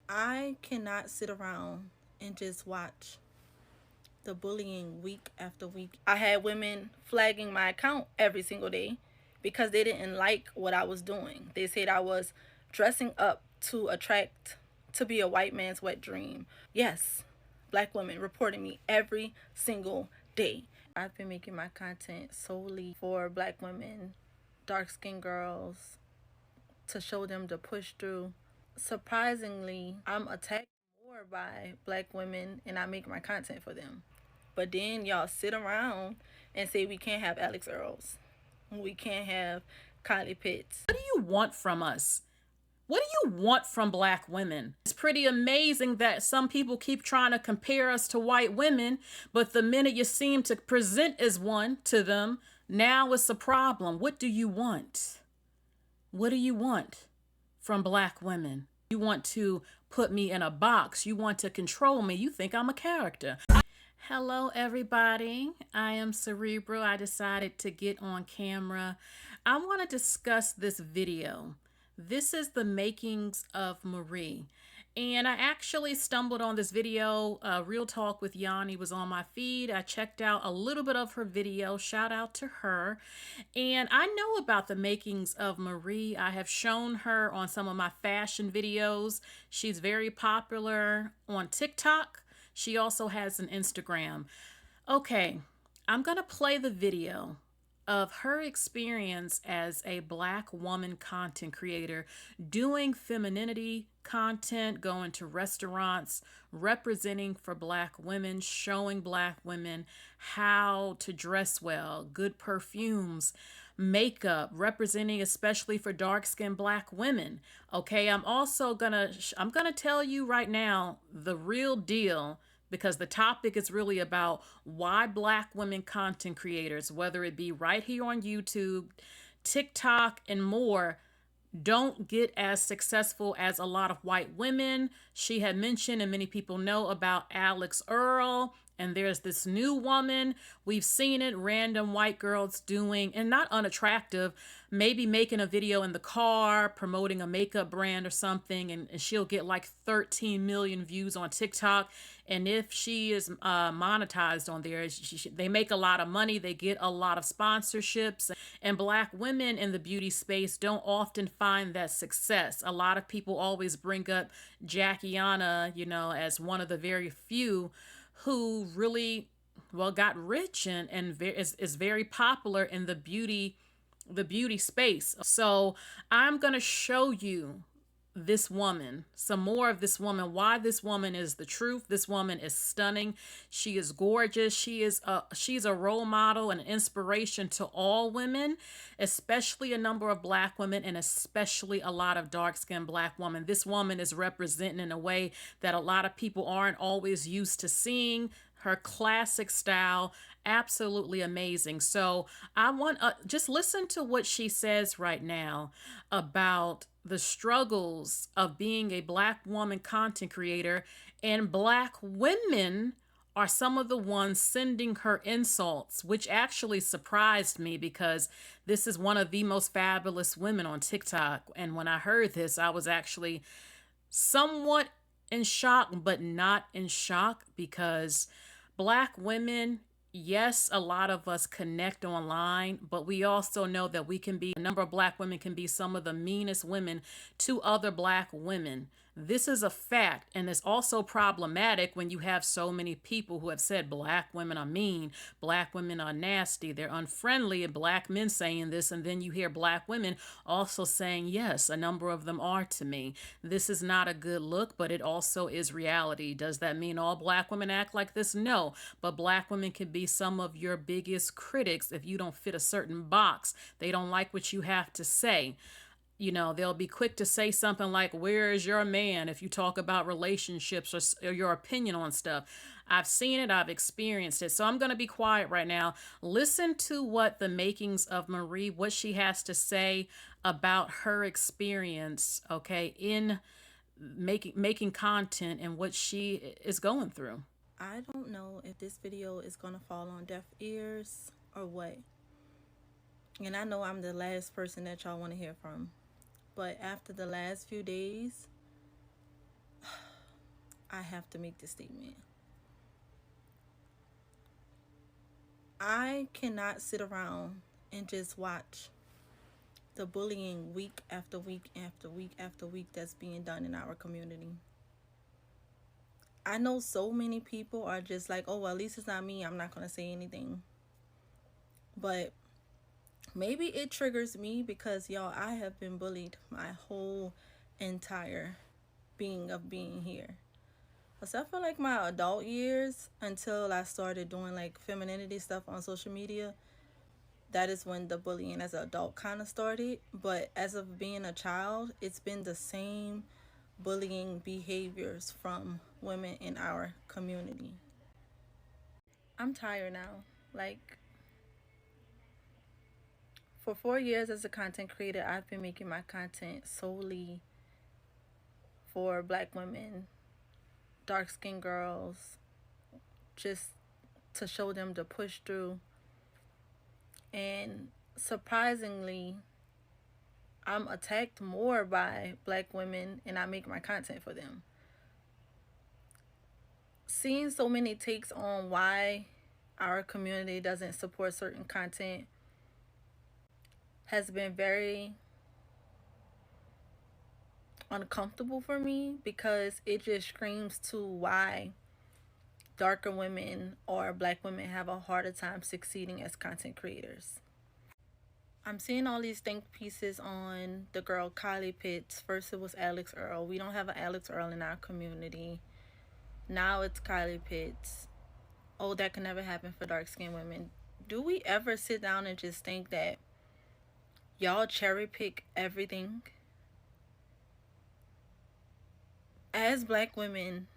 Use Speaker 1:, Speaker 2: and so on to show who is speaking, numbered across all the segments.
Speaker 1: I cannot sit around and just watch the bullying week after week. I had women flagging my account every single day because they didn't like what I was doing. They said I was dressing up to be a white man's wet dream. Yes, black women reporting me every single day. I've been making my content solely for black women, dark skinned girls, to show them to push through. Surprisingly, I'm attacked more by black women and I make my content for them. But then y'all sit around and say we can't have Alex Earls. We can't have Kylie Pitts.
Speaker 2: What do you want from us? What do you want from black women? It's pretty amazing that some people keep trying to compare us to white women, but the minute you seem to present as one to them, now it's a problem. What do you want? What do you want from black women? You want to put me in a box. You want to control me. You think I'm a character. Hello, everybody. I am Cerebral. I decided to get on camera. I want to discuss this video. This is the makings of Marie. And I actually stumbled on this video. Real Talk with Yanni was on my feed. I checked out a little bit of her video. Shout out to her. And I know about the makings of Marie. I have shown her on some of my fashion videos. She's very popular on TikTok. She also has an Instagram. Okay, I'm going to play the video of her experience as a black woman content creator, doing femininity content, going to restaurants, representing for black women, showing black women how to dress well, good perfumes, makeup, representing especially for dark-skinned black women. Okay, I'm gonna tell you right now the real deal, because the topic is really about why black women content creators, whether it be right here on YouTube, TikTok, and more, don't get as successful as a lot of white women. She had mentioned, and many people know about Alex Earl. And there's this new woman. We've seen it, random white girls doing, and not unattractive, maybe making a video in the car, promoting a makeup brand or something, and she'll get like 13 million views on TikTok. And if she is monetized on there, they make a lot of money. They get a lot of sponsorships. And black women in the beauty space don't often find that success. A lot of people always bring up Jackiana, as one of the very few who really, well, got rich and is very popular in the beauty space. So I'm going to show you this woman, some more of this woman, why this woman is the truth. This woman is stunning. She is gorgeous. She's a role model and an inspiration to all women, especially a number of black women and especially a lot of dark-skinned black women. This woman is representing in a way that a lot of people aren't always used to seeing. Her classic style, absolutely amazing. So I want just listen to what she says right now about the struggles of being a black woman content creator, and black women are some of the ones sending her insults, which actually surprised me because this is one of the most fabulous women on TikTok. And when I heard this, I was actually somewhat in shock, but not in shock, because black women, yes, a lot of us connect online, but we also know that a number of black women can be some of the meanest women to other black women. This is a fact, and it's also problematic when you have so many people who have said black women are mean, black women are nasty, they're unfriendly, and black men saying this, and then you hear black women also saying, yes, a number of them are to me. This is not a good look, but it also is reality. Does that mean all black women act like this? No, but black women can be some of your biggest critics if you don't fit a certain box. They don't like what you have to say. They'll be quick to say something like, where is your man, if you talk about relationships or your opinion on stuff. I've seen it. I've experienced it. So I'm going to be quiet right now. Listen to what the makings of Marie, what she has to say about her experience, okay, in making content and what she is going through.
Speaker 1: I don't know if this video is going to fall on deaf ears or what. And I know I'm the last person that y'all want to hear from. But after the last few days, I have to make this statement. I cannot sit around and just watch the bullying week after week after week after week that's being done in our community. I know so many people are just like, oh, well, at least it's not me. I'm not going to say anything. But maybe it triggers me because, y'all, I have been bullied my whole entire being of being here. Except for like my adult years until I started doing like femininity stuff on social media. That is when the bullying as an adult kind of started. But as of being a child, it's been the same bullying behaviors from women in our community. I'm tired now. Like, for 4 years as a content creator, I've been making my content solely for black women, dark skinned girls, just to show them to push through. And surprisingly, I'm attacked more by black women and I make my content for them. Seeing so many takes on why our community doesn't support certain content has been very uncomfortable for me because it just screams to why darker women or black women have a harder time succeeding as content creators. I'm seeing all these think pieces on the girl Kylie Pitts. First it was Alex Earl. We don't have an Alex Earl in our community. Now it's Kylie Pitts. Oh, that can never happen for dark skinned women. Do we ever sit down and just think that y'all cherry pick everything? As black women,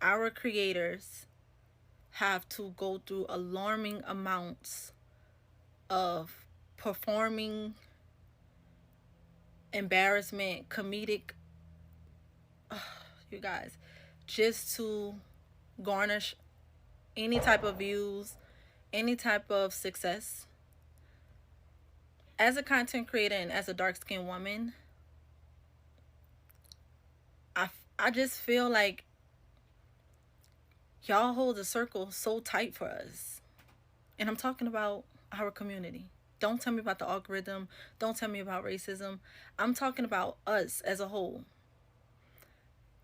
Speaker 1: our creators have to go through alarming amounts of performing embarrassment, comedic, you guys, just to garnish any type of views, any type of success. As a content creator and as a dark-skinned woman, I just feel like y'all hold the circle so tight for us. And I'm talking about our community. Don't tell me about the algorithm. Don't tell me about racism. I'm talking about us as a whole.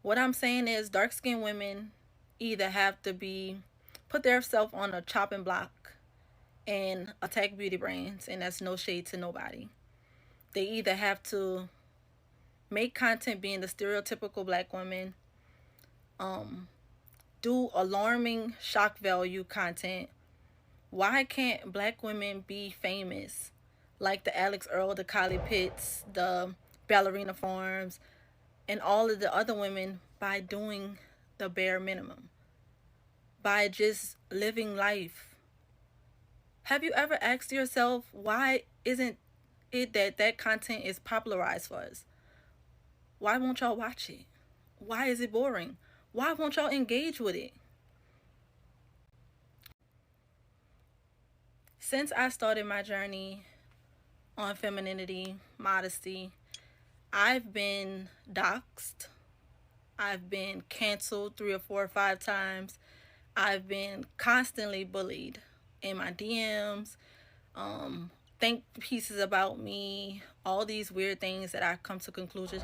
Speaker 1: What I'm saying is dark-skinned women either have to put themselves on a chopping block and attack beauty brands, and that's no shade to nobody. They either have to make content being the stereotypical black woman, do alarming shock value content. Why can't black women be famous like the Alex Earl, the Kylie Pitts, the Ballerina Farms, and all of the other women by doing the bare minimum, by just living life? Have you ever asked yourself, why isn't it that content is popularized for us? Why won't y'all watch it? Why is it boring? Why won't y'all engage with it? Since I started my journey on femininity, modesty, I've been doxxed. I've been canceled 3 or 4 or 5 times. I've been constantly bullied in my DMs, think pieces about me, all these weird things that I come to conclusions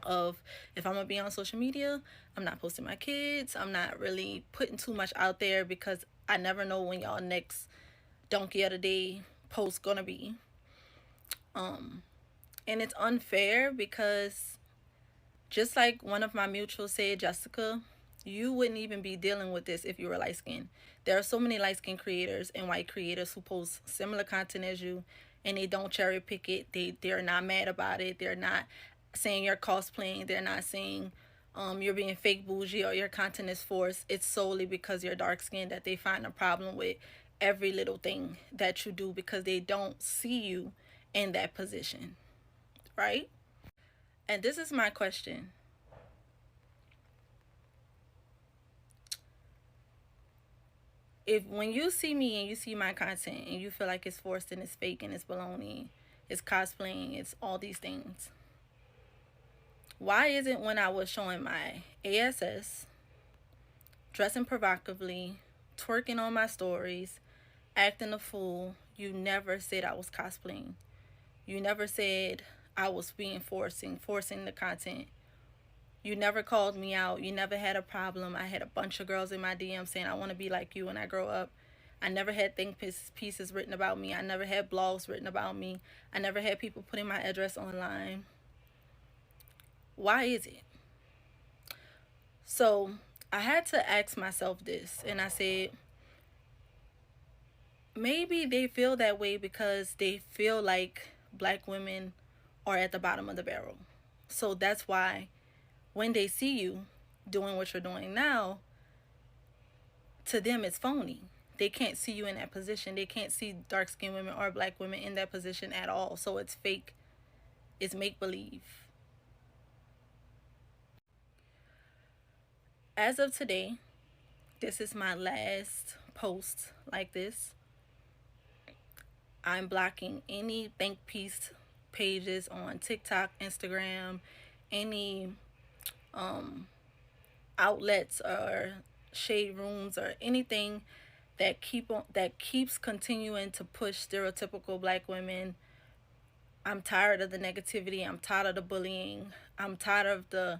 Speaker 1: of. If I'm gonna be on social media, I'm not posting my kids. I'm not really putting too much out there because I never know when y'all next donkey of the day post gonna be. And it's unfair because just like one of my mutuals said, Jessica, you wouldn't even be dealing with this if you were light skinned. There are so many light skinned creators and white creators who post similar content as you and they don't cherry pick it. They're not mad about it. They're not saying you're cosplaying. They're not saying you're being fake bougie or your content is forced. It's solely because you're dark skinned that they find a problem with every little thing that you do because they don't see you in that position, right? And this is my question. If when you see me and you see my content and you feel like it's forced and it's fake and it's baloney, it's cosplaying, it's all these things, why isn't when I was showing my ASS, dressing provocatively, twerking on my stories, acting a fool. You never said I was cosplaying. You never said I was being forcing the content. You never called me out. You never had a problem. I had a bunch of girls in my DM saying, I want to be like you when I grow up. I never had think pieces written about me. I never had blogs written about me. I never had people putting my address online. Why is it? So I had to ask myself this, and I said, maybe they feel that way because they feel like black women are at the bottom of the barrel. So that's why when they see you doing what you're doing now, to them it's phony. They can't see you in that position. They can't see dark skinned women or black women in that position at all. So it's fake. It's make believe. As of today, this is my last post like this. I'm blocking any think piece pages on TikTok, Instagram, any outlets or shade rooms or anything that keeps continuing to push stereotypical black women. I'm tired of the negativity. I'm tired of the bullying. I'm tired of the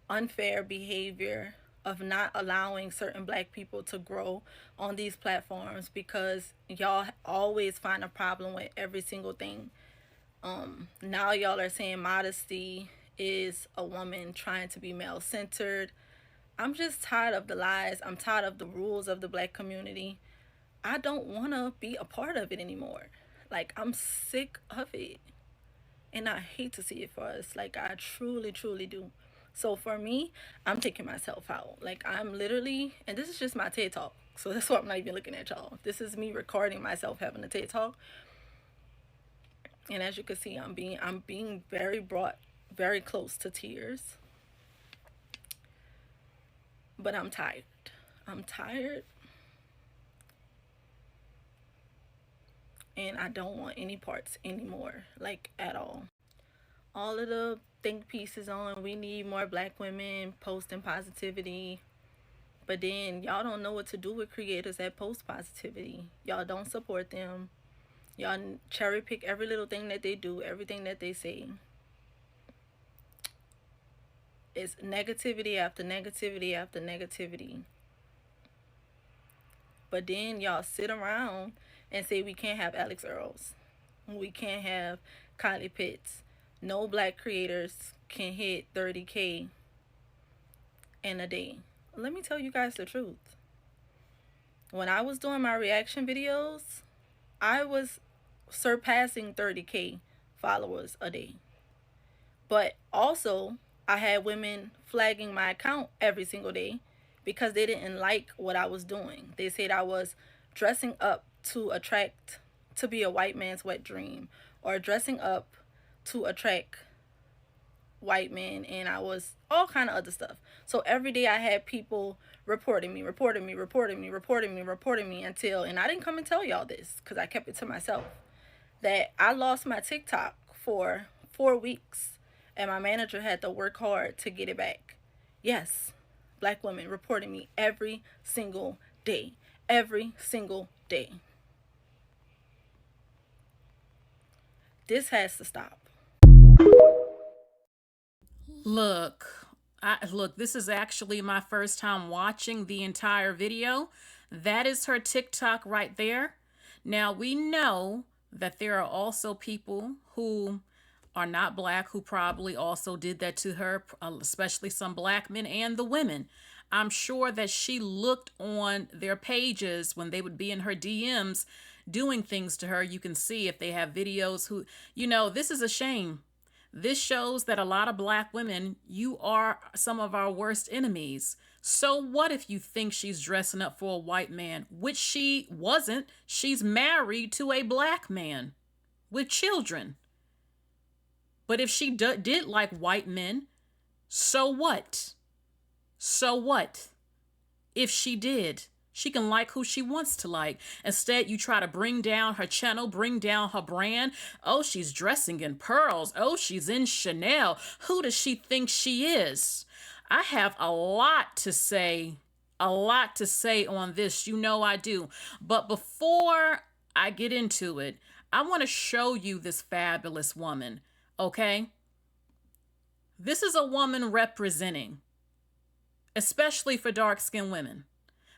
Speaker 1: unfair behavior of not allowing certain black people to grow on these platforms because y'all always find a problem with every single thing. Now y'all are saying modesty is a woman trying to be male centered. I'm just tired of the lies. I'm tired of the rules of the black community. I don't want to be a part of it anymore. Like, I'm sick of it. And I hate to see it for us. Like, I truly, truly do. So for me, I'm taking myself out. Like, I'm literally, and this is just my TED Talk. So that's why I'm not even looking at y'all. This is me recording myself having a TED Talk. And as you can see, I'm being brought very close to tears. But I'm tired. I'm tired. And I don't want any parts anymore, like at all. All of the think pieces on we need more black women posting positivity, but then y'all don't know what to do with creators that post positivity. Y'all don't support them. Y'all cherry pick every little thing that they do, everything that they say. It's negativity after negativity after negativity. But then y'all sit around and say we can't have Alex Earls. We can't have Kylie Pitts. No black creators can hit 30K in a day. Let me tell you guys the truth. When I was doing my reaction videos, I was surpassing 30K followers a day. But also, I had women flagging my account every single day because they didn't like what I was doing. They said I was dressing up to be a white man's wet dream, or dressing up to attract white men, and I was all kind of other stuff. So every day I had people reporting me until, and I didn't come and tell y'all this because I kept it to myself, that I lost my TikTok for 4 weeks and my manager had to work hard to get it back. Yes, black women reporting me every single day. Every single day. This has to stop.
Speaker 2: Look, this is actually my first time watching the entire video. That is her TikTok right there. Now, we know that there are also people who are not black who probably also did that to her, especially some black men and the women. I'm sure that she looked on their pages when they would be in her DMs doing things to her. You can see if they have videos this is a shame. This shows that a lot of black women, you are some of our worst enemies. So what if you think she's dressing up for a white man, which she wasn't? She's married to a black man with children. But if she did like white men, so what? So what? If she did, she can like who she wants to like. Instead, you try to bring down her channel, bring down her brand. Oh, she's dressing in pearls. Oh, she's in Chanel. Who does she think she is? I have a lot to say a lot to say on this. You know I do. But before I get into it, I want to show you this fabulous woman, okay? This is a woman representing, especially for dark-skinned women.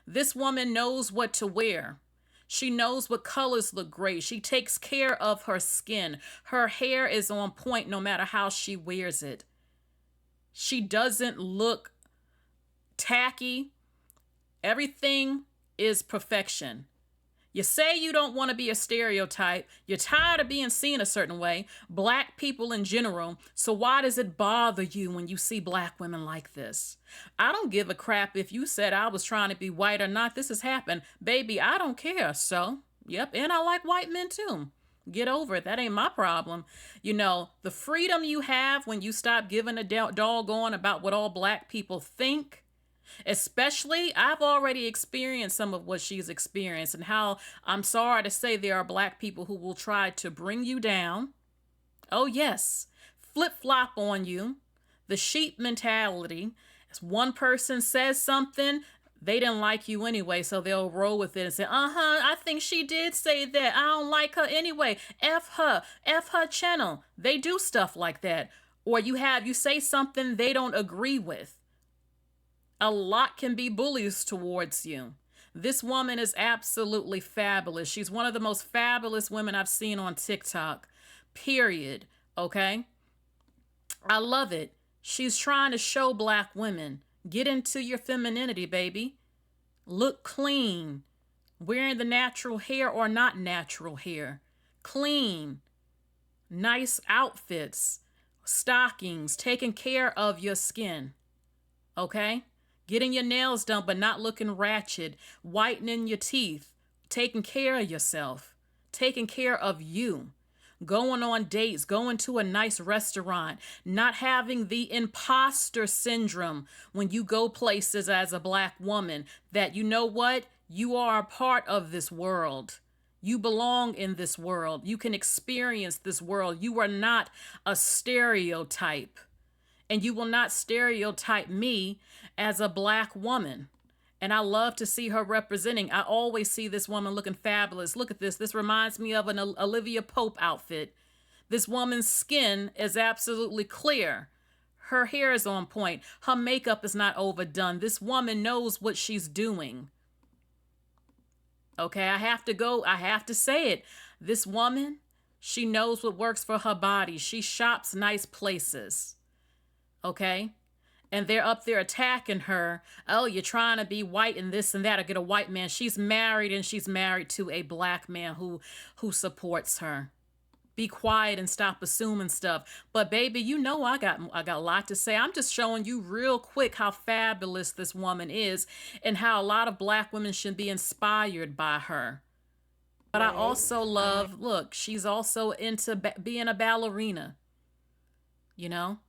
Speaker 2: This woman knows what to wear. She knows what colors look great. She takes care of her skin. Her hair is on point no matter how she wears it. She doesn't look tacky. Everything is perfection. You say you don't want to be a stereotype. You're tired of being seen a certain way. Black people in general. So why does it bother you when you see black women like this? I don't give a crap if you said I was trying to be white or not. This has happened. Baby, I don't care. So, yep. And I like white men too. Get over it. That ain't my problem. You know, the freedom you have when you stop giving a doggone about what all black people think. Especially, I've already experienced some of what she's experienced, and how I'm sorry to say there are black people who will try to bring you down. Oh yes, flip-flop on you. The sheep mentality. As one person says something, they didn't like you anyway, so they'll roll with it and say, I think she did say that. I don't like her anyway. F her channel. They do stuff like that. Or you say something they don't agree with. A lot can be bullies towards you. This woman is absolutely fabulous. She's one of the most fabulous women I've seen on TikTok, period. Okay? I love it. She's trying to show black women, get into your femininity, baby. Look clean. Wearing the natural hair or not natural hair. Clean. Nice outfits. Stockings. Taking care of your skin. Okay? Getting your nails done but not looking ratchet. Whitening your teeth. Taking care of yourself. Taking care of you. Going on dates. Going to a nice restaurant. Not having the imposter syndrome when you go places as a black woman. That you know what? You are a part of this world. You belong in this world. You can experience this world. You are not a stereotype. And you will not stereotype me as a black woman. And I love to see her representing. I always see this woman looking fabulous. Look at this. This reminds me of an Olivia Pope outfit. This woman's skin is absolutely clear. Her hair is on point. Her makeup is not overdone. This woman knows what she's doing. Okay, I have to say it. This woman, she knows what works for her body. She shops nice places. Okay? And they're up there attacking her. Oh, you're trying to be white and this and that, or get a white man. She's married, and she's married to a black man who supports her. Be quiet and stop assuming stuff. But baby, you know I got a lot to say. I'm just showing you real quick how fabulous this woman is, and how a lot of black women should be inspired by her. But I also love, look, she's also into being a ballerina. You know?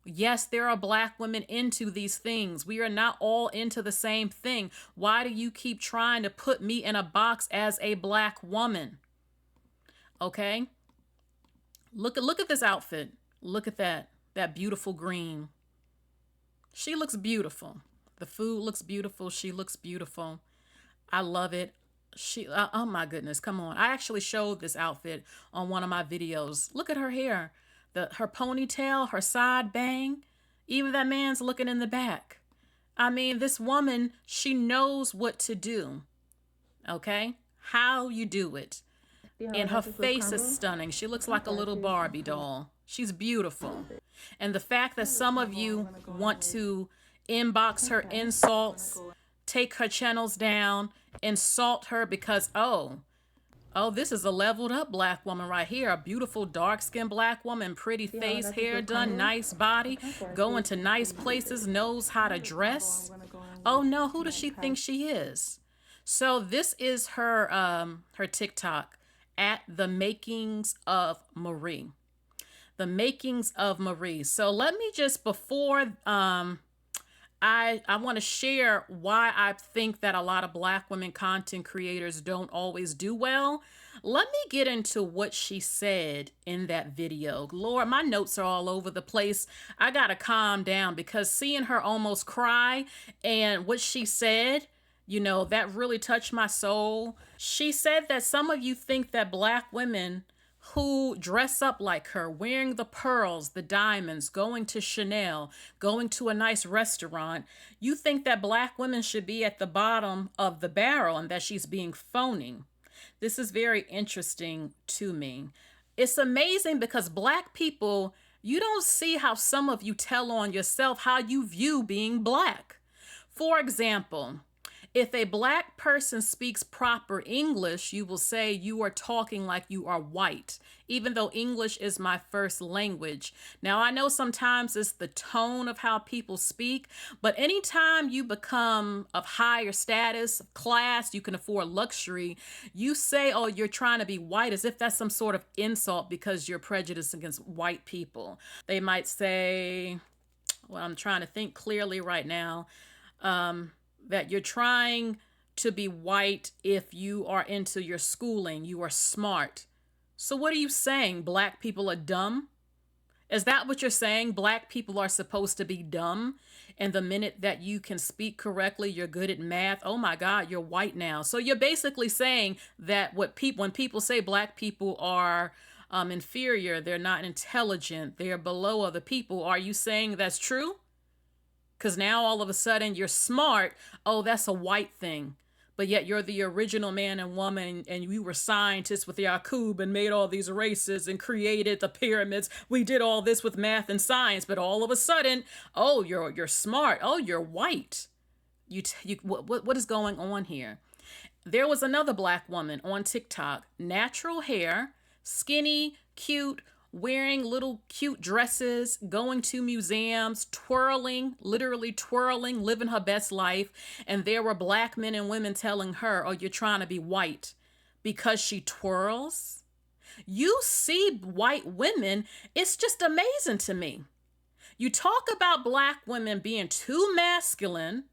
Speaker 2: Yes, there are black women into these things. We are not all into the same thing. Why do you keep trying to put me in a box as a black woman? Okay? Look at this outfit. Look at that beautiful green. She looks beautiful. The food looks beautiful. She looks beautiful. I love it. Oh my goodness, come on. I actually showed this outfit on one of my videos. Look at her hair. Her ponytail, her side bang. Even that man's looking in the back. I mean, this woman, she knows what to do. Okay? How you do it. And her face is stunning. She looks like a little Barbie doll. She's beautiful. And the fact that some of you want to inbox her insults, take her channels down, insult her because, oh, this is a leveled up black woman right here. A beautiful dark-skinned black woman, pretty face, hair done, nice body, going to nice places, knows how to dress. Oh no, who does she think she is? So this is her her TikTok, at the makings of Marie. The makings of Marie. So let me just, before I want to share why I think that a lot of black women content creators don't always do well. Let me get into what she said in that video. Lord, my notes are all over the place. I got to calm down, because seeing her almost cry and what she said, You know, that really touched my soul. She said that some of you think that black women who dress up like her, wearing the pearls, the diamonds, going to Chanel, going to a nice restaurant, you think that black women should be at the bottom of the barrel and that she's being phony. This is very interesting to me. It's amazing because black people, you don't see how some of you tell on yourself how you view being black. For example, if a black person speaks proper English, you will say you are talking like you are white, even though English is my first language. Now, I know sometimes it's the tone of how people speak, but anytime you become of higher status, class, you can afford luxury, you say, oh, you're trying to be white, as if that's some sort of insult because you're prejudiced against white people. They might say, well, I'm trying to think clearly right now. That you're trying to be white if you are into your schooling, you are smart. So what are you saying? Black people are dumb? Is that what you're saying? Black people are supposed to be dumb? And the minute that you can speak correctly, you're good at math. Oh my God, you're white now. So you're basically saying that when people say black people are inferior, they're not intelligent, they're below other people. Are you saying that's true? Because now all of a sudden you're smart. Oh, that's a white thing. But yet you're the original man and woman, and you were scientists with Yakub and made all these races and created the pyramids. We did all this with math and science, but all of a sudden, oh, you're smart. Oh, you're white. What is going on here? There was another black woman on TikTok, natural hair, skinny, cute, wearing little cute dresses, going to museums, twirling, literally twirling, living her best life. And there were black men and women telling her, oh, you're trying to be white because she twirls. You see white women, it's just amazing to me. You talk about black women being too masculine,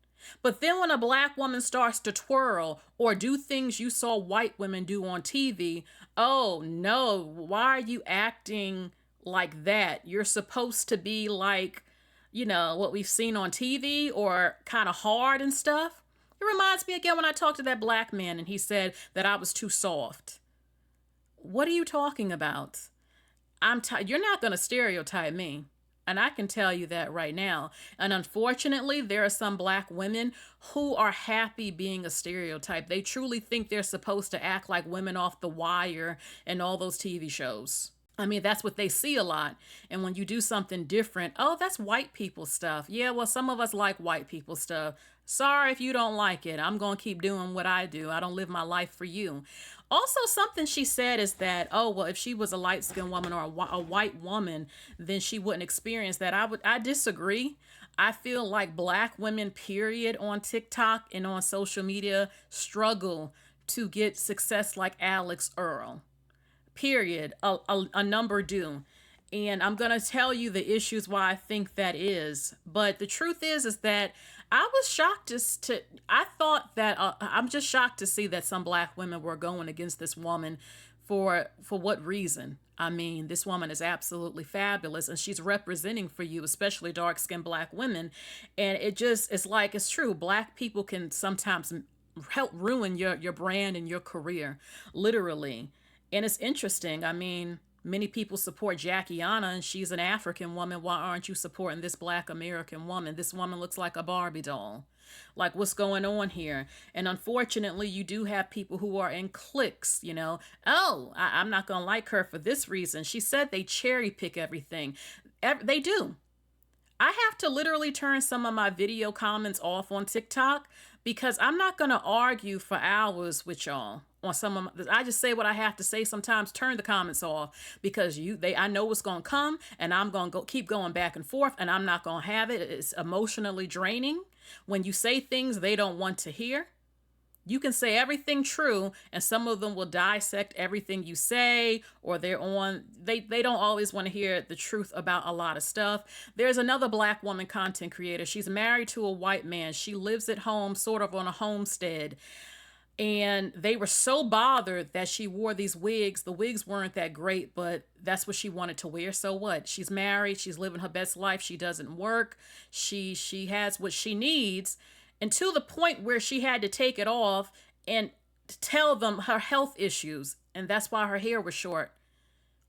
Speaker 2: but then when a black woman starts to twirl or do things you saw white women do on TV, oh no, why are you acting like that? You're supposed to be like, you know, what we've seen on TV or kind of hard and stuff. It reminds me again when I talked to that black man and he said that I was too soft. What are you talking about? You're not going to stereotype me. And I can tell you that right now. And unfortunately, there are some black women who are happy being a stereotype. They truly think they're supposed to act like women off The Wire and all those TV shows. I mean, that's what they see a lot. And when you do something different, oh, that's white people stuff. Yeah, well, some of us like white people stuff. Sorry if you don't like it. I'm going to keep doing what I do. I don't live my life for you. Also, something she said is that, oh, well, if she was a light-skinned woman or a white woman, then she wouldn't experience that. I disagree. I feel like black women, period, on TikTok and on social media struggle to get success like Alex Earl. Period. A number do. And I'm going to tell you the issues why I think that is. But the truth is that I was shocked I thought that, I'm just shocked to see that some black women were going against this woman for what reason? I mean, this woman is absolutely fabulous and she's representing for you, especially dark-skinned black women. And it's like, it's true. Black people can sometimes help ruin your brand and your career, literally. And it's interesting. I mean, many people support Jackiana and she's an African woman. Why aren't you supporting this black American woman? This woman looks like a Barbie doll. Like, what's going on here? And unfortunately, you do have people who are in cliques, you know. Oh, I'm not going to like her for this reason. She said they cherry pick everything. They do. I have to literally turn some of my video comments off on TikTok because I'm not going to argue for hours with y'all on some of my, I just say what I have to say. Sometimes turn the comments off because I know what's going to come and I'm going to keep going back and forth and I'm not going to have it. It's emotionally draining when you say things they don't want to hear. You can say everything true and some of them will dissect everything you say, or they don't always want to hear the truth about a lot of stuff. There's another black woman content creator. She's married to a white man. She lives at home, sort of on a homestead. And they were so bothered that she wore these wigs. The wigs weren't that great, but that's what she wanted to wear. So what? She's married. She's living her best life. She doesn't work. She has what she needs. and to the point where she had to take it off and tell them her health issues, and that's why her hair was short.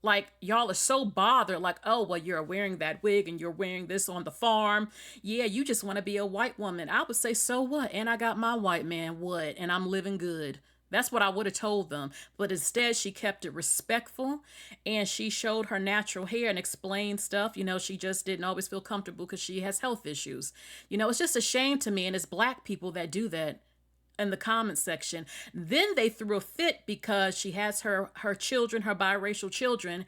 Speaker 2: Like, y'all are so bothered, like, oh, well, you're wearing that wig and you're wearing this on the farm. Yeah, you just want to be a white woman. I would say, so what? And I got my white man, what? And I'm living good. That's what I would have told them. But instead, she kept it respectful, and she showed her natural hair and explained stuff. She just didn't always feel comfortable because she has health issues. It's just a shame to me, and it's black people that do that in the comment section. Then they threw a fit because she has her children, her biracial children,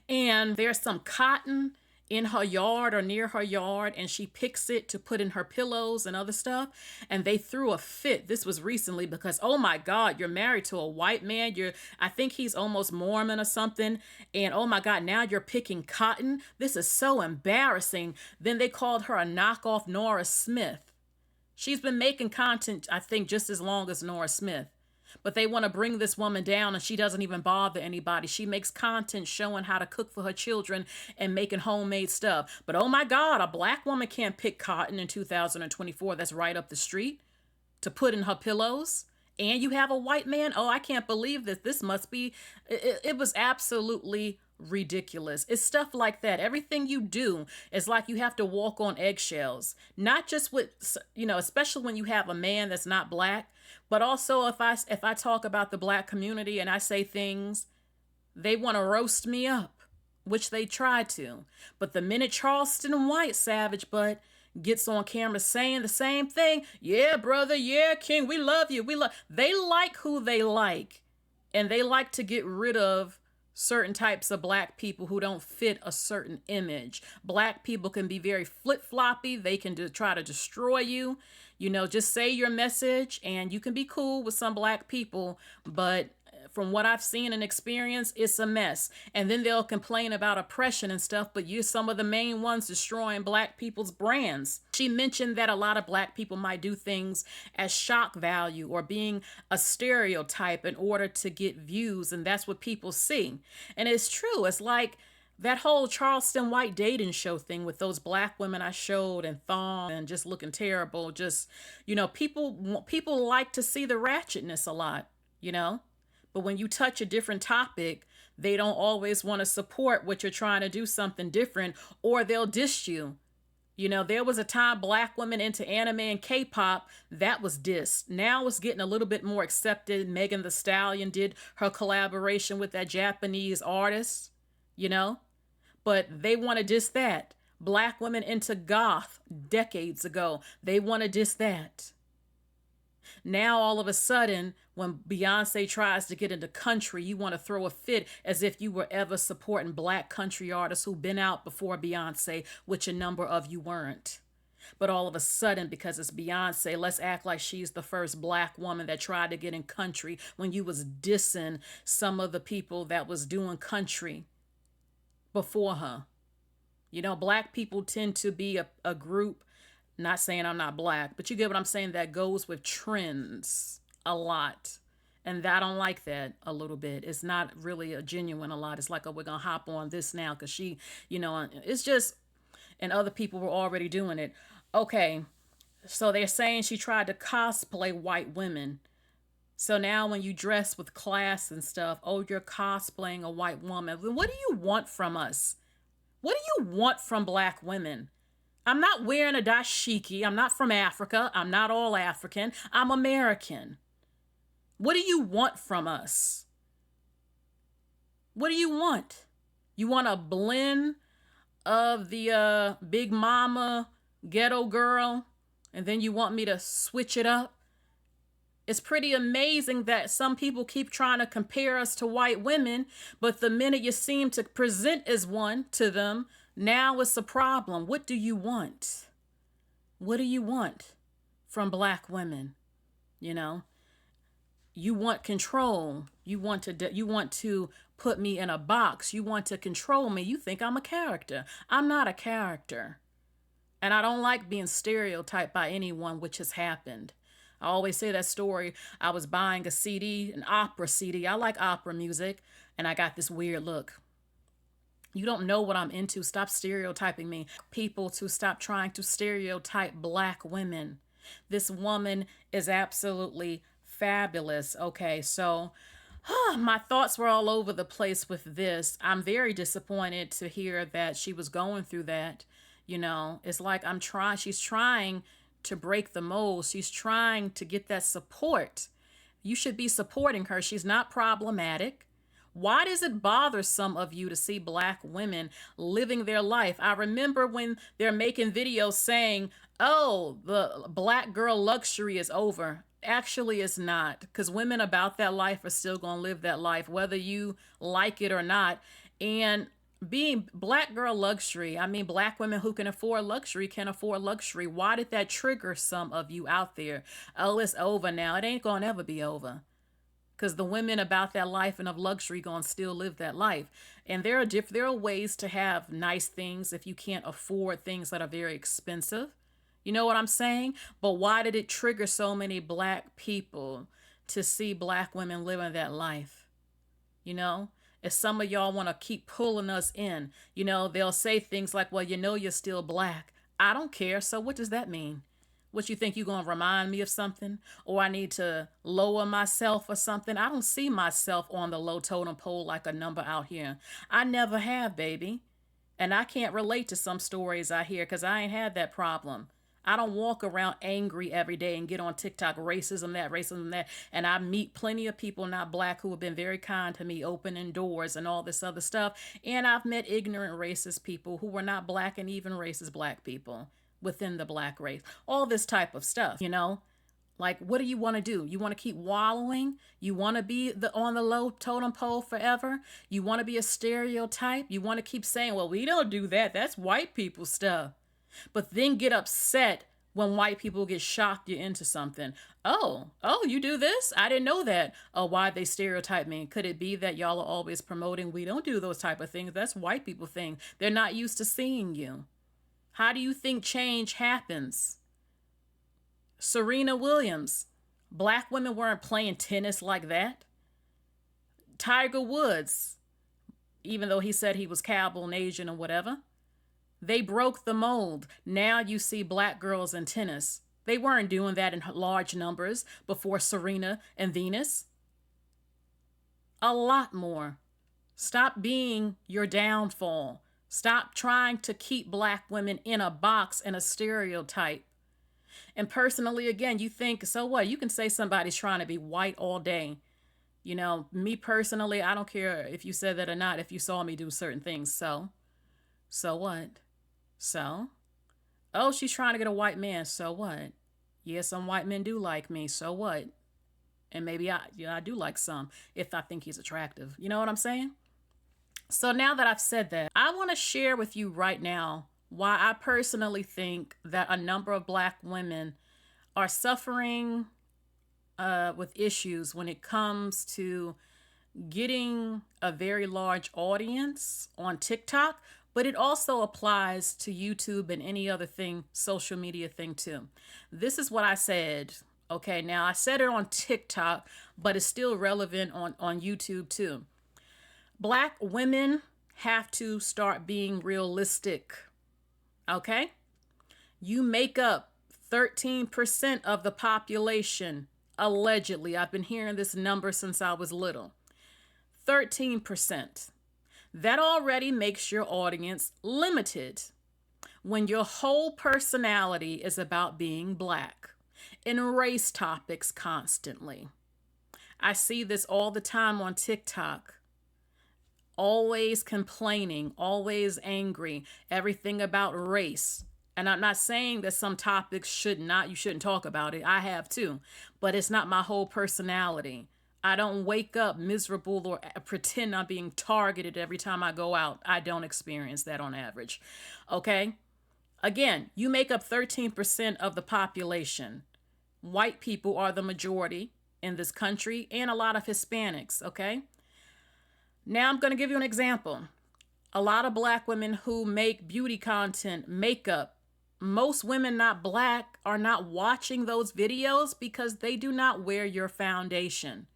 Speaker 2: and there's some cotton in her yard or near her yard, and she picks it to put in her pillows and other stuff, and they threw a fit. This was recently because, oh my God, you're married to a white man. I think he's almost Mormon or something, and oh my God, now you're picking cotton. This is so embarrassing. Then they called her a knockoff Nora Smith. She's been making content, I think, just as long as Nora Smith. But they want to bring this woman down, and she doesn't even bother anybody. She makes content showing how to cook for her children and making homemade stuff. But oh my God, a black woman can't pick cotton in 2024 that's right up the street to put in her pillows. And you have a white man? Oh, I can't believe this. This must be... It was absolutely ridiculous. It's stuff like that. Everything you do is like you have to walk on eggshells. Not just with, especially when you have a man that's not black, but also if I talk about the black community and I say things, they want to roast me up, which they try to. But the minute Charleston White, savage butt, gets on camera saying the same thing, yeah, brother, yeah, king, we love you. They like who they like, and they like to get rid of certain types of black people who don't fit a certain image. Black people can be very flip-floppy. They can try to destroy you. Just say your message, and you can be cool with some black people, but from what I've seen and experienced, it's a mess. And then they'll complain about oppression and stuff, but you're some of the main ones destroying black people's brands. She mentioned that a lot of black people might do things as shock value or being a stereotype in order to get views, and that's what people see. And it's true. It's like that whole Charleston White dating show thing with those black women I showed and thong and just looking terrible. Just, people like to see the ratchetness a lot, But when you touch a different topic, they don't always want to support what you're trying to do something different, or they'll diss you. There was a time black women into anime and K-pop, that was dissed. Now it's getting a little bit more accepted. Megan Thee Stallion did her collaboration with that Japanese artist, But they want to diss that. Black women into goth decades ago, they want to diss that. Now, all of a sudden, when Beyonce tries to get into country, you want to throw a fit as if you were ever supporting black country artists who've been out before Beyonce, which a number of you weren't. But all of a sudden, because it's Beyonce, let's act like she's the first black woman that tried to get in country when you was dissing some of the people that was doing country before her. Black people tend to be a group, not saying I'm not black, but you get what I'm saying, that goes with trends a lot. And I don't like that a little bit. It's not really a genuine a lot. It's like, oh, we're going to hop on this now because she, it's just, and other people were already doing it. Okay, so they're saying she tried to cosplay white women. So now when you dress with class and stuff, oh, you're cosplaying a white woman. What do you want from us? What do you want from black women? I'm not wearing a dashiki. I'm not from Africa. I'm not all African. I'm American. What do you want from us? What do you want? You want a blend of the big mama ghetto girl, and then you want me to switch it up? It's pretty amazing that some people keep trying to compare us to white women, but the minute you seem to present as one to them, now it's a problem. What do you want? What do you want from black women? You want control. You want to put me in a box. You want to control me. You think I'm a character. I'm not a character. And I don't like being stereotyped by anyone, which has happened. I always say that story. I was buying a CD, an opera CD. I like opera music. And I got this weird look. You don't know what I'm into. Stop stereotyping me. People to stop trying to stereotype black women. This woman is absolutely fabulous. Okay, so my thoughts were all over the place with this. I'm very disappointed to hear that she was going through that. You know, it's like she's trying to break the mold. She's trying to get that support. You should be supporting her. She's not problematic. Why does it bother some of you to see black women living their life? I remember when they're making videos saying, oh, the black girl luxury is over. Actually, it's not, because women about that life are still going to live that life, whether you like it or not. And being black girl luxury, I mean, black women who can afford luxury can afford luxury. Why did that trigger some of you out there? Oh, it's over now. It ain't going to ever be over, because the women about that life and of luxury gonna still live that life. And there are ways to have nice things if you can't afford things that are very expensive. You know what I'm saying? But why did it trigger so many black people to see black women living that life? You know, if some of y'all want to keep pulling us in, you know, they'll say things like, well, you know, you're still black. I don't care. So what does that mean? What, you think you're going to remind me of something? Or I need to lower myself or something? I don't see myself on the low totem pole like a number out here. I never have, baby. And I can't relate to some stories I hear because I ain't had that problem. I don't walk around angry every day and get on TikTok, racism, that. And I meet plenty of people not black who have been very kind to me, opening doors and all this other stuff. And I've met ignorant racist people who were not black and even racist black people within the black race. All this type of stuff, you know? Like, what do you want to do? You want to keep wallowing? You want to be on the low totem pole forever? You want to be a stereotype? You want to keep saying, well, we don't do that. That's white people stuff. But then get upset when white people get shocked you're into something. Oh, you do this? I didn't know that. Oh, why they stereotype me? Could it be that y'all are always promoting we don't do those type of things? That's white people thing. They're not used to seeing you. How do you think change happens? Serena Williams. Black women weren't playing tennis like that. Tiger Woods, even though he said he was cowboy and Asian or whatever, they broke the mold. Now you see black girls in tennis. They weren't doing that in large numbers before Serena and Venus. A lot more. Stop being your downfall. Stop trying to keep black women in a box and a stereotype. And personally, again, you think, so what? You can say somebody's trying to be white all day. You know, me personally, I don't care if you said that or not, if you saw me do certain things. So what? So, oh, she's trying to get a white man. So what? Yeah, some white men do like me. So what? And maybe I do like some if I think he's attractive. You know what I'm saying? So now that I've said that, I want to share with you right now why I personally think that a number of black women are suffering with issues when it comes to getting a very large audience on TikTok, but it also applies to YouTube and any other thing, social media thing too. This is what I said. Okay, now I said it on TikTok, but it's still relevant on YouTube too. Black women have to start being realistic. Okay? You make up 13% of the population, allegedly. I've been hearing this number since I was little. 13%. That already makes your audience limited when your whole personality is about being black and race topics constantly. I see this all the time on TikTok. Always complaining, always angry, everything about race. And I'm not saying that some topics you shouldn't talk about it. I have too, but it's not my whole personality. I don't wake up miserable or pretend I'm being targeted every time I go out. I don't experience that on average. Okay? Again, you make up 13% of the population. White people are the majority in this country and a lot of Hispanics, okay? Now I'm going to give you an example. A lot of black women who make beauty content, makeup, most women not black are not watching those videos because they do not wear your foundation.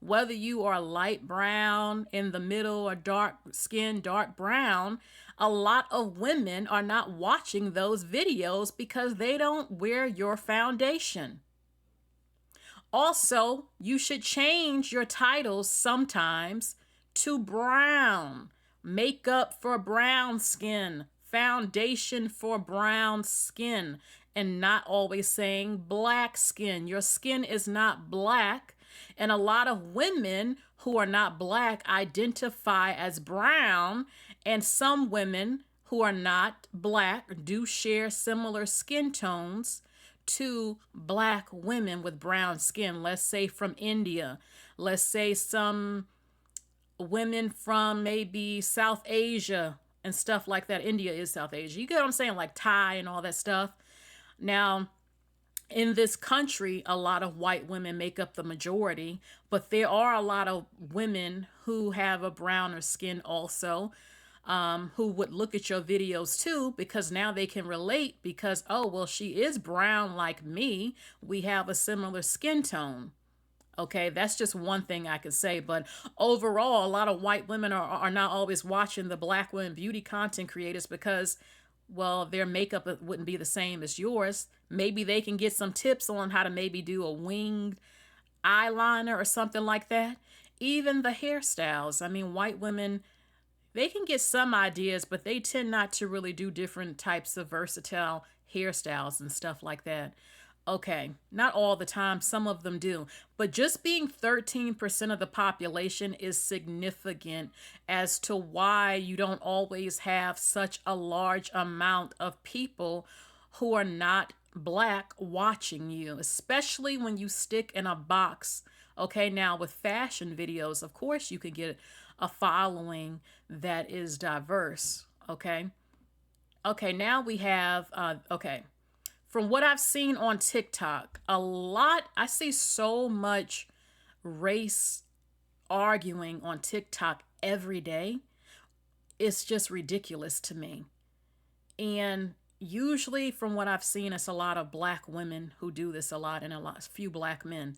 Speaker 2: Whether you are light brown, in the middle, or dark skin, dark brown, A lot of women are not watching those videos because they don't wear your foundation. Also, you should change your titles sometimes to brown. Makeup for brown skin, foundation for brown skin, and not always saying black skin. Your skin is not black. And a lot of women who are not black identify as brown, and some women who are not black do share similar skin tones to black women with brown skin. Let's say from India. Let's say some women from maybe South Asia and stuff like that. India is South Asia. You get what I'm saying? Like Thai and all that stuff. Now, in this country, a lot of white women make up the majority, but there are a lot of women who have a browner skin also, who would look at your videos too, because now they can relate because, oh, well, she is brown like me. We have a similar skin tone. Okay, that's just one thing I could say. But overall, a lot of white women are not always watching the black women beauty content creators because, well, their makeup wouldn't be the same as yours. Maybe they can get some tips on how to maybe do a winged eyeliner or something like that. Even the hairstyles. I mean, white women, they can get some ideas, but they tend not to really do different types of versatile hairstyles and stuff like that. Okay, not all the time, some of them do. But just being 13% of the population is significant as to why you don't always have such a large amount of people who are not black watching you, especially when you stick in a box. Okay, now with fashion videos, of course, you can get a following that is diverse. Okay. Okay, now we have, from what I've seen on TikTok, I see so much race arguing on TikTok every day. It's just ridiculous to me. And usually, from what I've seen, it's a lot of black women who do this a lot and few black men.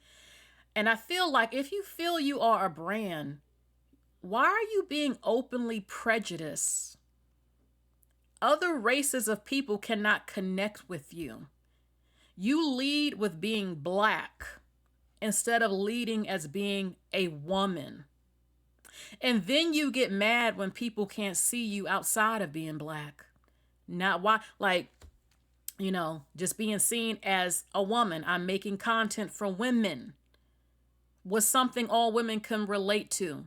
Speaker 2: And I feel like if you feel you are a brand, why are you being openly prejudiced? Other races of people cannot connect with you. You lead with being black instead of leading as being a woman. And then you get mad when people can't see you outside of being black. Not why, like, just being seen as a woman. I'm making content for women was something all women can relate to.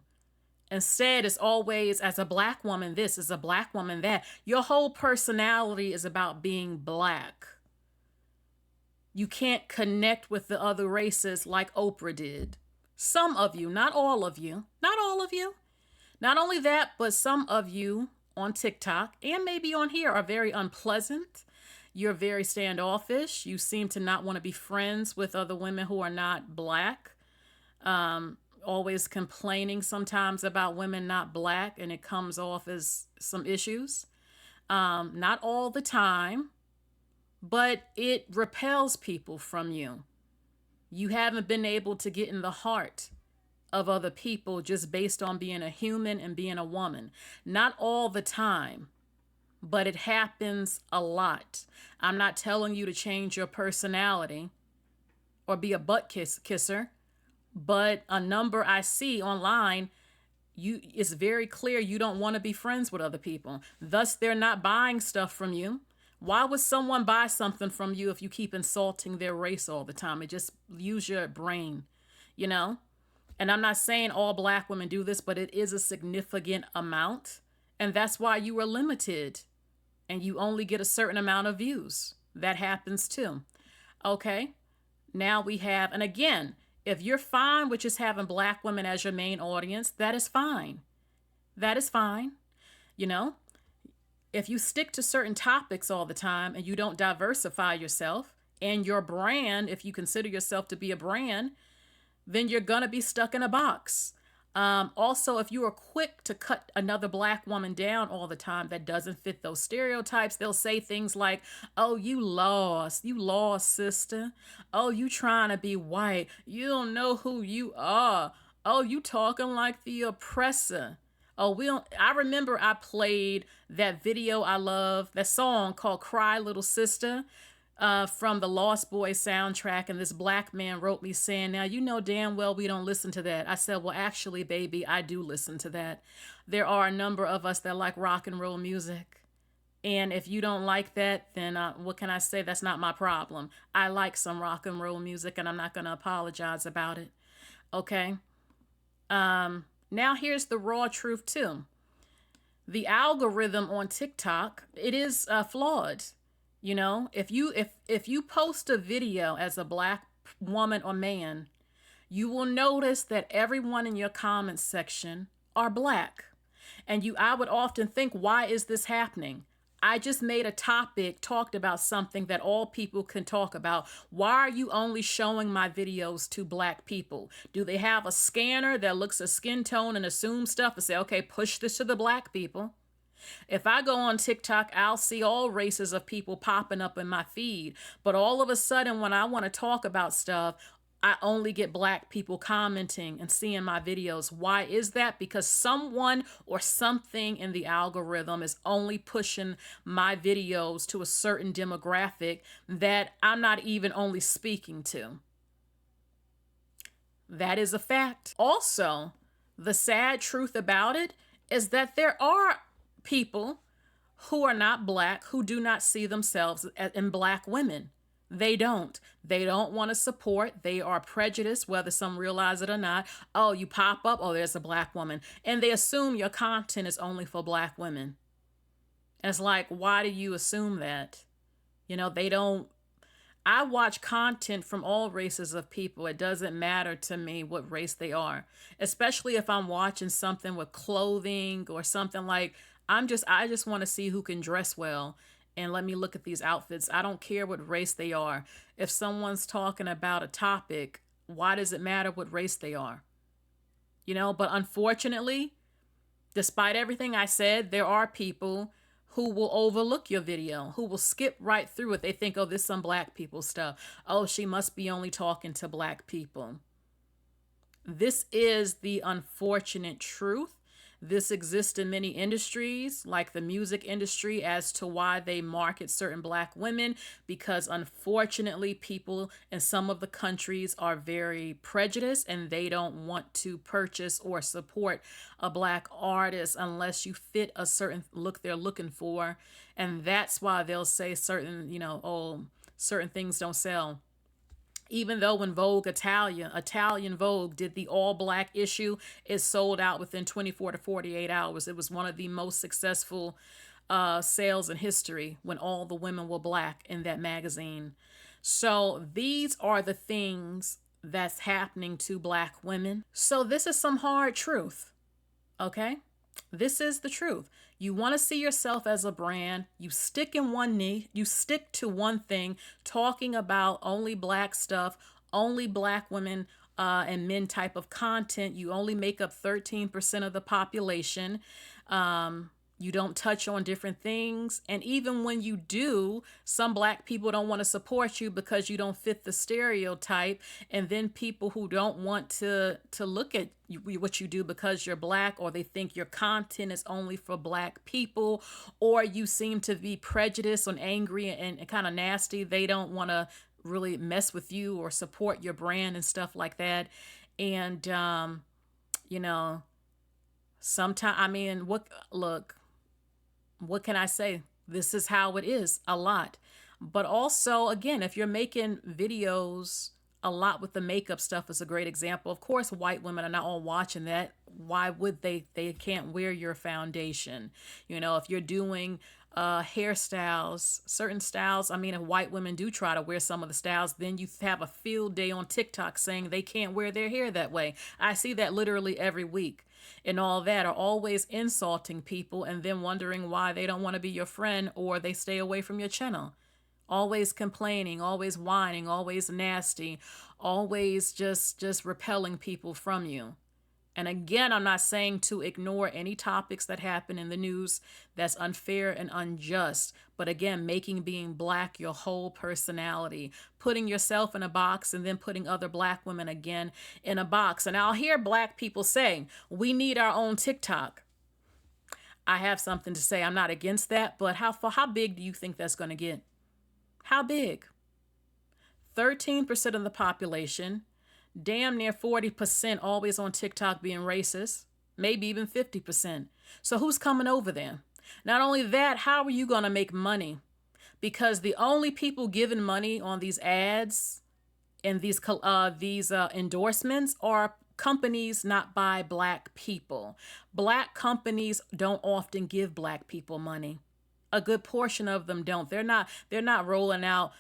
Speaker 2: Instead, it's always as a black woman, this is a black woman, that. Your whole personality is about being black. You can't connect with the other races like Oprah did. Some of you, not all of you, not all of you. Not only that, but some of you on TikTok and maybe on here are very unpleasant. You're very standoffish. You seem to not want to be friends with other women who are not black. Always complaining sometimes about women not black, and it comes off as some issues. Not all the time, but it repels people from you. You haven't been able to get in the heart of other people just based on being a human and being a woman. Not all the time, but it happens a lot. I'm not telling you to change your personality or be a butt kisser. But a number I see online, it's very clear you don't want to be friends with other people. Thus, they're not buying stuff from you. Why would someone buy something from you if you keep insulting their race all the time? Just use your brain, And I'm not saying all black women do this, but it is a significant amount. And that's why you are limited and you only get a certain amount of views. That happens too. Okay. Now we have, and again, if you're fine with just having black women as your main audience, that is fine. That is fine. If you stick to certain topics all the time and you don't diversify yourself and your brand, if you consider yourself to be a brand, then you're going to be stuck in a box. Also, if you are quick to cut another black woman down all the time that doesn't fit those stereotypes, they'll say things like, oh, you lost, sister. Oh, you trying to be white. You don't know who you are. Oh, you talking like the oppressor. Oh, we don't. I remember I played that video I love, that song called Cry Little Sister, from the Lost Boys soundtrack. And this black man wrote me saying, now, you know damn well we don't listen to that. I said, well, actually, baby, I do listen to that. There are a number of us that like rock and roll music. And if you don't like that, then what can I say? That's not my problem. I like some rock and roll music, and I'm not going to apologize about it. Okay? Now here's the raw truth too. The algorithm on TikTok, it is flawed. You know, if you post a video as a black woman or man, you will notice that everyone in your comments section are black. And I would often think, why is this happening? I just made a topic, talked about something that all people can talk about. Why are you only showing my videos to black people? Do they have a scanner that looks at skin tone and assumes stuff and say, okay, push this to the black people? If I go on TikTok, I'll see all races of people popping up in my feed. But all of a sudden, when I want to talk about stuff, I only get black people commenting and seeing my videos. Why is that? Because someone or something in the algorithm is only pushing my videos to a certain demographic that I'm not even only speaking to. That is a fact. Also, the sad truth about it is that there are people who are not black who do not see themselves in black women. They don't. They don't want to support. They are prejudiced, whether some realize it or not. Oh, you pop up, oh, there's a black woman. And they assume your content is only for black women. And it's like, why do you assume that? You know, they don't. I watch content from all races of people. It doesn't matter to me what race they are, especially if I'm watching something with clothing or something like, I just want to see who can dress well. And let me look at these outfits. I don't care what race they are. If someone's talking about a topic, why does it matter what race they are? You know, but unfortunately, despite everything I said, there are people who will overlook your video, who will skip right through it. They think, oh, this is some black people stuff. Oh, she must be only talking to black people. This is the unfortunate truth. This exists in many industries, like the music industry, as to why they market certain black women, because unfortunately people in some of the countries are very prejudiced and they don't want to purchase or support a black artist unless you fit a certain look they're looking for. And that's why they'll say certain, certain things don't sell. Even though when Italian Vogue did the all black issue, it sold out within 24 to 48 hours. It was one of the most successful sales in history when all the women were black in that magazine. So these are the things that's happening to black women. So this is some hard truth. Okay? This is the truth. You want to see yourself as a brand. You stick in one niche. You stick to one thing, talking about only black stuff, only black women and men type of content. You only make up 13% of the population. You don't touch on different things. And even when you do, some black people don't want to support you because you don't fit the stereotype. And then people who don't want to look at what you do because you're black, or they think your content is only for black people, or you seem to be prejudiced and angry and kind of nasty. They don't want to really mess with you or support your brand and stuff like that. And, sometimes, what can I say? This is how it is a lot. But also, again, if you're making videos a lot with the makeup stuff is a great example. Of course, white women are not all watching that. Why would they? They can't wear your foundation. If you're doing hairstyles, certain styles, if white women do try to wear some of the styles, then you have a field day on TikTok saying they can't wear their hair that way. I see that literally every week. And all that are always insulting people and then wondering why they don't want to be your friend or they stay away from your channel. Always complaining, always whining, always nasty, always just repelling people from you. And again, I'm not saying to ignore any topics that happen in the news that's unfair and unjust. But again, making being black your whole personality, putting yourself in a box and then putting other black women again in a box. And I'll hear black people say, we need our own TikTok. I have something to say. I'm not against that, but how big do you think that's going to get? How big? 13% of the population, damn near 40% always on TikTok being racist, maybe even 50%. So who's coming over there? Not only that, how are you going to make money? Because the only people giving money on these ads and these endorsements are companies not by black people. Black companies don't often give black people money. A good portion of them don't. They're not rolling out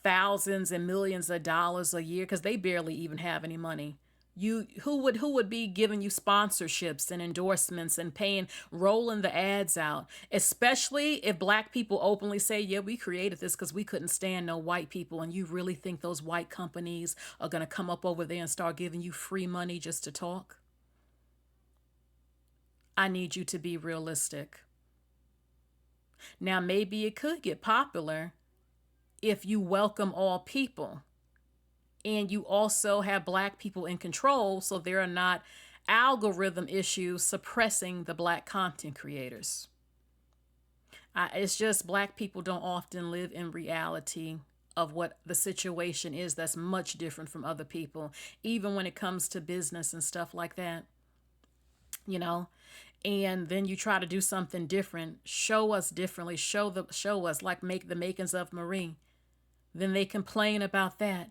Speaker 2: thousands and millions of dollars a year because they barely even have any money. Who would be giving you sponsorships and endorsements and paying, rolling the ads out, especially if black people openly say, yeah, we created this because we couldn't stand no white people, and you really think those white companies are going to come up over there and start giving you free money just to talk? I need you to be realistic. Now, maybe it could get popular if you welcome all people and you also have black people in control, so there are not algorithm issues suppressing the black content creators. It's just black people don't often live in reality of what the situation is that's much different from other people, even when it comes to business and stuff like that. You know, and then you try to do something different, show us differently, show us, like make the makings of Marie. Then they complain about that.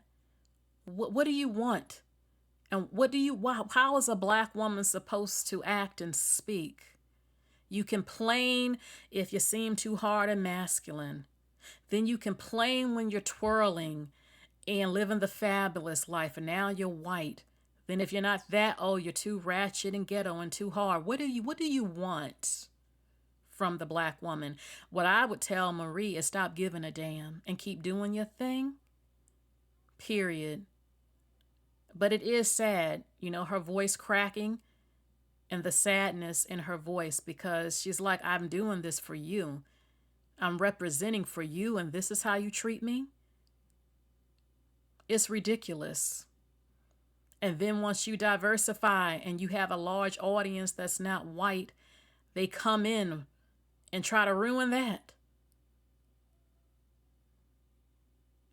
Speaker 2: What do you want? And how is a black woman supposed to act and speak? You complain if you seem too hard and masculine. Then you complain when you're twirling and living the fabulous life, and now you're white. Then if you're not that, oh, you're too ratchet and ghetto and too hard. What do you want from the black woman? What I would tell Marie is stop giving a damn and keep doing your thing. Period. But it is sad, her voice cracking and the sadness in her voice, because she's like, I'm doing this for you. I'm representing for you, and this is how you treat me? It's ridiculous. And then once you diversify and you have a large audience that's not white, they come in and try to ruin that.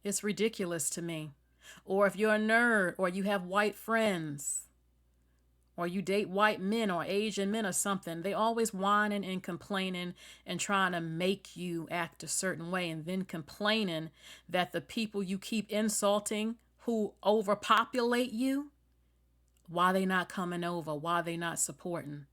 Speaker 2: It's ridiculous to me. Or if you're a nerd, or you have white friends, or you date white men or Asian men or something, they always whining and complaining and trying to make you act a certain way, and then complaining that the people you keep insulting who overpopulate you, why they not coming over, why they not supporting.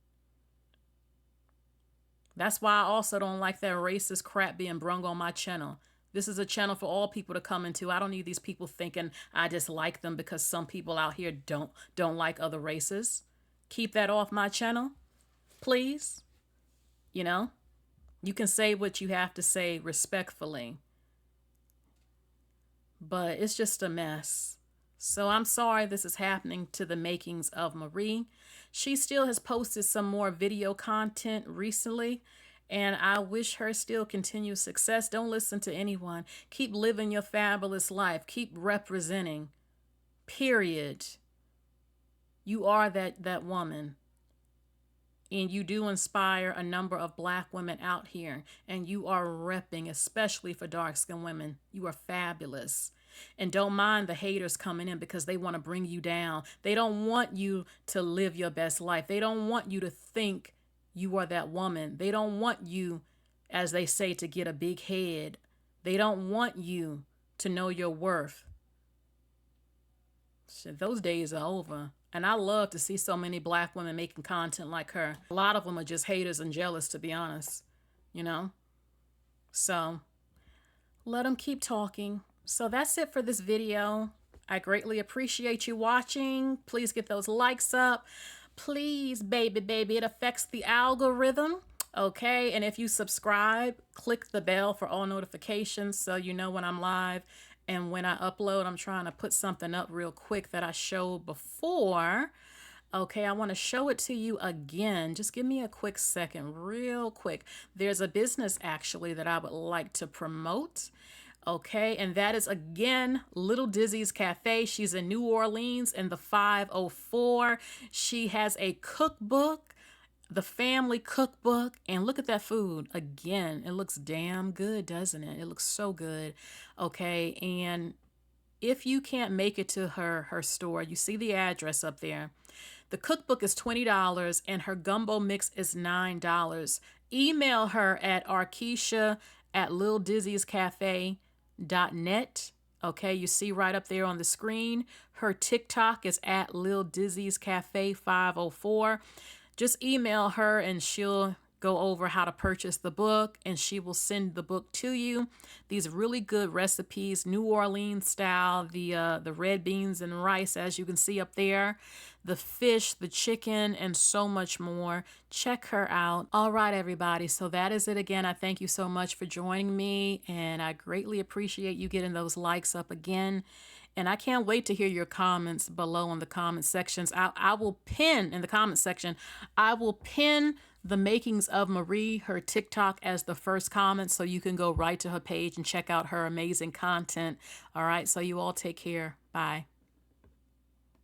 Speaker 2: That's why I also don't like that racist crap being brung on my channel. This is a channel for all people to come into. I don't need these people thinking I dislike them because some people out here don't like other races. Keep that off my channel, please. You can say what you have to say respectfully. But it's just a mess. So I'm sorry this is happening to the makings of Marie. She still has posted some more video content recently, and I wish her still continued success. Don't listen to anyone. Keep living your fabulous life. Keep representing. Period. You are that woman. And you do inspire a number of black women out here. And you are repping, especially for dark-skinned women. You are fabulous. And don't mind the haters coming in because they want to bring you down. They don't want you to live your best life. They don't want you to think you are that woman. They don't want you, as they say, to get a big head. They don't want you to know your worth. Shit, those days are over. And I love to see so many black women making content like her. A lot of them are just haters and jealous, to be honest. So let them keep talking. So that's it for this video. I greatly appreciate you watching. Please get those likes up. Please, baby, it affects the algorithm. Okay, and if you subscribe, click the bell for all notifications so you know when I'm live. And when I upload, I'm trying to put something up real quick that I showed before. Okay, I want to show it to you again. Just give me a quick second, real quick. There's a business actually that I would like to promote. Okay, and that is again Little Dizzy's Cafe. She's in New Orleans in the 504. She has a cookbook the family cookbook, and look at that food. Again, it looks damn good, doesn't it? It looks so good. Okay, and if you can't make it to her store, you see the address up there. The cookbook is $20 and her gumbo mix is $9. Email her at arkisha@lildizzy'scafe.net. Okay, you see right up there on the screen. Her TikTok is at Lil Dizzy's Cafe 504. Just email her and she'll go over how to purchase the book, and she will send the book to you. These really good recipes, New Orleans style, the red beans and rice, as you can see up there, the fish, the chicken, and so much more. Check her out. All right, everybody. So that is it again. I thank you so much for joining me, and I greatly appreciate you getting those likes up again. And I can't wait to hear your comments below in the comment sections. I will pin in the comment section, I will pin the makings of Marie, her TikTok, as the first comment, so you can go right to her page and check out her amazing content. All right, so you all take care. Bye.